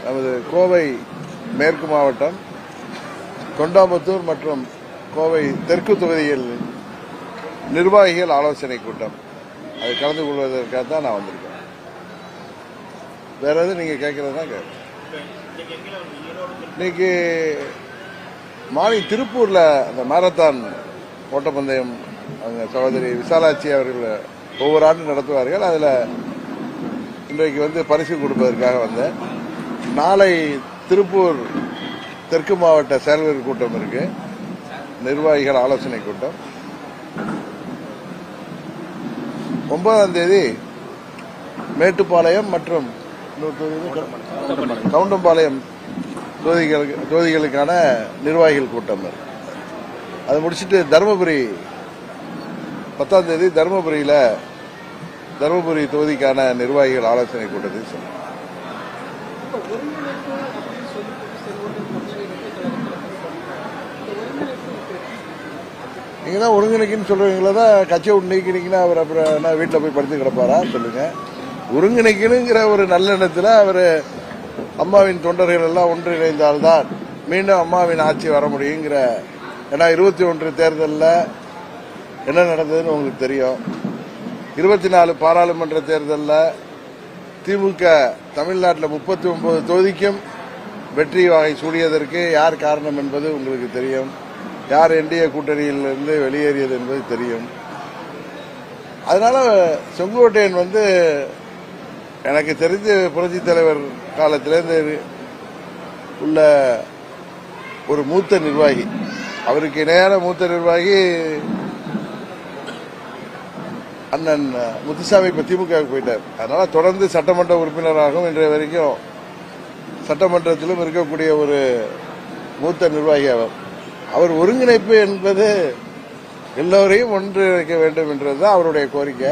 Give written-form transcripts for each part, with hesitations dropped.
நமது கோவை மேற்கு மாவட்டம் தொண்டாமுத்தூர் மற்றும் கோவை தெற்கு தொகுதியில் நிர்வாகிகள் ஆலோசனை கூட்டம் அது கலந்து கொள்வதற்காக தான் நான் வந்திருக்கேன். வேற எதுவும் நீங்க கேட்கறதுனா கேட்க. இன்னைக்கு மாலை திருப்பூர்ல அந்த மாரத்தான் ஓட்டப்பந்தயம் அவங்க சகோதரி விசாலாட்சி அவர்கள் ஒவ்வொரு ஆண்டும் நடத்துவார்கள். அதில் இன்றைக்கு பரிசு கொடுப்பதற்காக வந்தேன். நாளை திருப்பூர் தெற்கு மாவட்ட செயல்வீரர் கூட்டம் இருக்கு, நிர்வாகிகள் ஆலோசனை கூட்டம். 9ஆம் தேதி மேட்டுப்பாளையம் மற்றும் கவுண்டம்பாளையம் தொகுதிகளுக்கான நிர்வாகிகள் கூட்டம். அதை முடிச்சுட்டு தருமபுரி 10ஆம் தேதி தருமபுரி தொகுதிக்கான நிர்வாகிகள் ஆலோசனை கூட்டத்தில் சொன்னார். நீங்க தான் ஒருங்கிணைக்குன்னு சொல்றீங்களா? தான் கட்சியை நீக்கினீங்கன்னா அவர் அப்புறம் வீட்டில் போய் படுத்து கிடப்பாரா சொல்லுங்க. ஒருங்கிணைக்கணுங்கிற ஒரு நல்லெண்ணத்தில் அவர் அம்மாவின் தொண்டர்கள் எல்லாம் ஒன்றிணைந்தால்தான் மீண்டும் அம்மாவின் ஆட்சி வர முடியுங்கிற. ஏன்னா 21 தேர்தலில் என்ன நடந்ததுன்னு உங்களுக்கு தெரியும். 24 பாராளுமன்ற தேர்தலில் திமுக தமிழ்நாட்டில் 39 தொகுதிக்கும் வெற்றி வாகை சூடியதற்கு யார் காரணம் என்பது உங்களுக்கு தெரியும். யார் என்டிஏ கூட்டணியிலிருந்து வெளியேறியது என்பது தெரியும். அதனால செங்கோட்டையன் எனக்கு தெரிஞ்ச புரட்சித் தலைவர் காலத்திலிருந்து உள்ள ஒரு மூத்த நிர்வாகி. அவருக்கு இணையான மூத்த நிர்வாகி அண்ணன் முத்துசாமி இப்ப திமுகவுக்கு போயிட்டார். அதனால தொடர்ந்து சட்டமன்ற உறுப்பினராகவும் இன்றைய வரைக்கும் சட்டமன்றத்திலும் இருக்கக்கூடிய ஒரு மூத்த நிர்வாகி அவர் ஒருங்கிணைப்பு என்பது எல்லோரையும் ஒன்றிணைக்க வேண்டும் என்றதுதான் அவருடைய கோரிக்கை.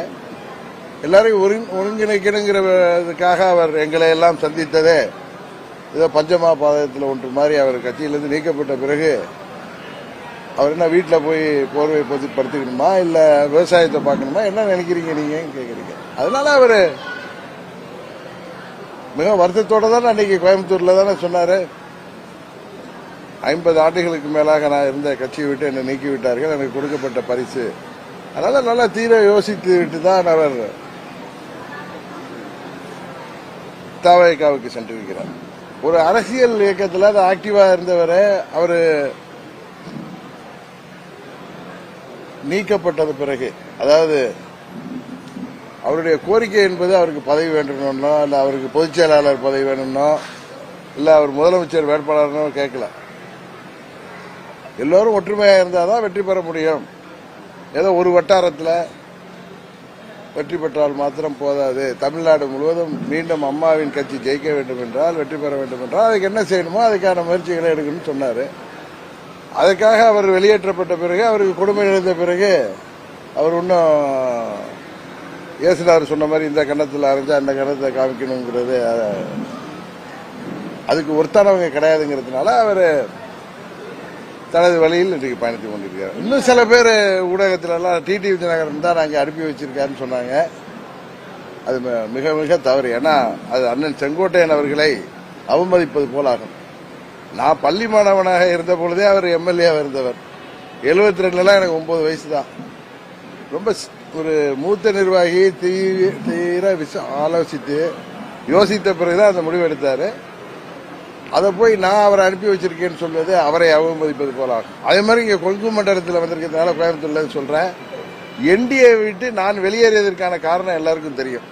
எல்லாரையும் ஒருங்கிணைக்கணுங்கிறதுக்காக அவர் எங்களை எல்லாம் சந்தித்ததே ஏதோ பஞ்சமா பாதத்தில் ஒன்று மாதிரி அவர் கட்சியிலிருந்து நீக்கப்பட்ட பிறகு அவர் என்ன வீட்டில் போய் போர்வை படுத்திக்கணுமா இல்ல விவசாயத்தை பார்க்கணுமா என்ன நினைக்கிறீங்க நீங்க கேட்கறீங்க. அதனால அவரு மிக வருத்தத்தோட தானே அன்னைக்கு கோயம்புத்தூர்ல தானே சொன்னாரு, 50 ஆண்டுகளுக்கு மேலாக நான் இருந்த கட்சியை விட்டு என்னை நீக்கி விட்டார்கள், எனக்கு கொடுக்கப்பட்ட பரிசு. அதனால நல்லா தீர யோசித்து விட்டு தான் அவர் தவேகாவுக்கு சென்றிருக்கிறார். ஒரு அரசியல் இயக்கத்தில் அது ஆக்டிவா இருந்தவரை அவரு நீக்கப்பட்டது பிறகு, அதாவது அவருடைய கோரிக்கை என்பது அவருக்கு பதவி வேண்டும்னோ இல்ல அவருக்கு பொதுச் செயலாளர் பதவி வேணும்னோ இல்ல அவர் முதலமைச்சர் வேட்பாளர்னோ கேட்கல. எல்லோரும் ஒற்றுமையா இருந்தாதான் வெற்றி பெற முடியும். ஏதோ ஒரு வட்டாரத்தில் வெற்றி பெற்றால் மாத்திரம் போதாது. தமிழ்நாடு முழுவதும் மீண்டும் அம்மாவின் கட்சி ஜெயிக்க வேண்டும் என்றால், வெற்றி பெற வேண்டும் என்றால் அதுக்கு என்ன செய்யணுமோ அதுக்கான முயற்சிகளை எடுக்கணும்னு சொன்னாரு. அதுக்காக அவர் வெளியேற்றப்பட்ட பிறகு, அவருக்கு கொடுமை எழுந்த பிறகு அவர் இன்னும் இயேசுநாதர் சொன்ன மாதிரி இந்த கன்னத்தில் அரைஞ்சா அந்த கன்னத்தை காமிக்கணுங்கிறது அதுக்கு ஒருத்தானவங்க கிடையாதுங்கிறதுனால அவர் தனது வழியில் இன்றைக்கு பயணித்துக் கொண்டிருக்கிறார். இன்னும் சில பேர் ஊடகத்தில எல்லாம் டிடிவி தினகரன் தான் அங்கே அனுப்பி வச்சிருக்காருன்னு சொன்னாங்க. அது மிக மிக தவறு. ஏன்னா அது அண்ணன் செங்கோட்டையன் அவர்களை அவமதிப்பது போலாகும். நான் பள்ளி மாணவனாக இருந்த பொழுதே அவர் எம்எல்ஏ இருந்தவர். 72 எனக்கு 9 வயசு தான். ரொம்ப ஒரு மூத்த நிர்வாகி தீர ஆலோசித்து யோசித்த பிறகுதான் அந்த முடிவு எடுத்தாரு. அதை போய் நான் அவரை அனுப்பி வச்சிருக்கேன்னு சொல்வது அவரை அவமதிப்பது போல ஆகும். அதே மாதிரி இங்க கொங்கு மண்டலத்தில் வந்திருக்கிறதுனால கோயம்புத்தூர்ல சொல்றேன், என்டிஏ விட்டு நான் வெளியேறியதற்கான காரணம் எல்லாருக்கும் தெரியும்.